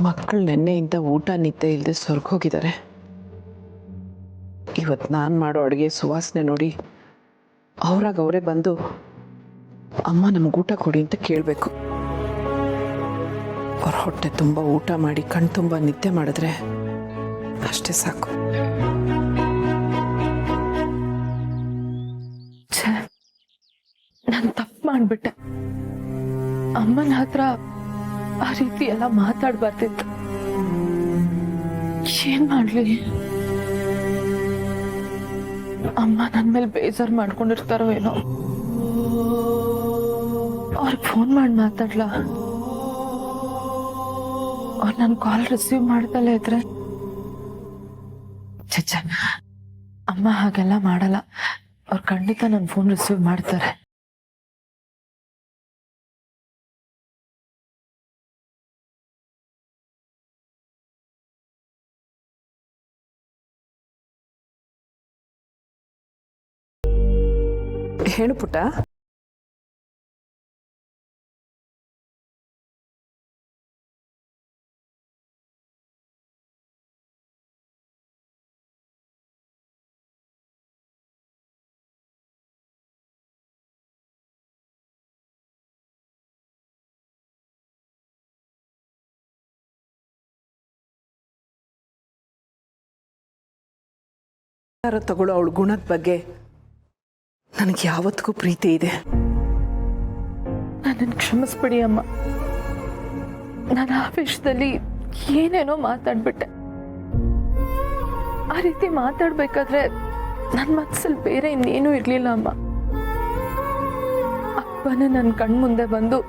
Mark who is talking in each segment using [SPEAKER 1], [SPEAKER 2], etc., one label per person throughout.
[SPEAKER 1] ಮಕ್ಕಳು ನೆನ್ನೆಯಿಂದ ಊಟ ನಿದ್ದೆ ಇಲ್ಲದೆ ಹೊರಗೋಗಿದ್ದಾರೆ. ಇವತ್ತು ನಾನು ಮಾಡೋ ಅಡುಗೆ ಸುವಾಸನೆ ನೋಡಿ ಅವರೇ ಬಂದು ಅಮ್ಮ ನಮ್ಗೆ ಊಟ ಕೊಡಿ ಅಂತ ಕೇಳಬೇಕು. ಅವ್ರ ಹೊಟ್ಟೆ ತುಂಬ ಊಟ ಮಾಡಿ ಕಣ್ ತುಂಬ ನಿದ್ದೆ ಮಾಡಿದ್ರೆ ಅಷ್ಟೇ ಸಾಕು.
[SPEAKER 2] ನಾನು ತಪ್ಪು ಮಾಡಿಬಿಟ್ಟೆ. ಅಮ್ಮನ ಹತ್ರ ಆ ರೀತಿ ಎಲ್ಲ ಮಾತಾಡಬಾರ್ದಿತ್ತು. ಏನ್ ಮಾಡ್ಲಿ? ಅಮ್ಮ ನನ್ನ ಮೇಲೆ ಬೇಜಾರು ಮಾಡ್ಕೊಂಡಿರ್ತಾರೋ ಏನೋ. ಅವ್ರಿಗೆ ಫೋನ್ ಮಾಡಿ ಮಾತಾಡ್ಲಾ? ಅವ್ರು ನನ್ನ ಕಾಲ್ ರಿಸೀವ್ ಮಾಡ್ದಲೇ ಇದ್ರೆ ಚಚ್ಚ, ಅಮ್ಮ ಹಾಗೆಲ್ಲ ಮಾಡಲ್ಲ. ಅವ್ರು ಖಂಡಿತ ನನ್ನ ಫೋನ್ ರಿಸೀವ್ ಮಾಡ್ತಾರೆ.
[SPEAKER 1] ಹೇಳು ಪುಟ್ಟ. ತಗೊಳ್ಳೋ ಅವಳ ಗುಣದ ಬಗ್ಗೆ ನನಗೆ ಯಾವತ್ತಿಗೂ ಪ್ರೀತಿ ಇದೆ.
[SPEAKER 2] ನನ್ನನ್ನು ಕ್ಷಮಿಸ್ಬಿಡಿ ಅಮ್ಮ. ನಾನು ಆವೇಶದಲ್ಲಿ ಏನೇನೋ ಮಾತಾಡ್ಬಿಟ್ಟೆ. ಆ ರೀತಿ ಮಾತಾಡ್ಬೇಕಾದ್ರೆ ನನ್ನ ಮನಸ್ಸಲ್ಲಿ ಬೇರೆ ಇನ್ನೇನೂ ಇರ್ಲಿಲ್ಲ ಅಮ್ಮ. ಅಪ್ಪನೇ ನನ್ನ ಕಣ್ಮುಂದೆ ಬಂದು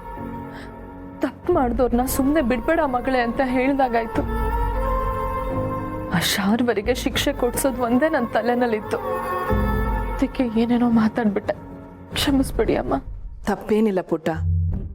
[SPEAKER 2] ತಪ್ಪು ಮಾಡಿದವ್ರನ್ನ ಸುಮ್ಮನೆ ಬಿಡ್ಬೇಡ ಮಗಳೇ ಅಂತ ಹೇಳಿದಾಗಾಯ್ತು. ಆ ಶಾರ್ವರಿಗೆ ಶಿಕ್ಷೆ ಕೊಡ್ಸೋದು ಒಂದೇ ನನ್ನ ತಲೆನಲ್ಲಿತ್ತು. ಅದಕ್ಕೆ ಏನೇನೋ ಮಾತಾಡ್ಬಿಟ್ಟೆ. ಕ್ಷಮಿಸ್ಬಿಡಿ ಅಮ್ಮ.
[SPEAKER 1] ತಪ್ಪೇನಿಲ್ಲ ಪುಟ್ಟ.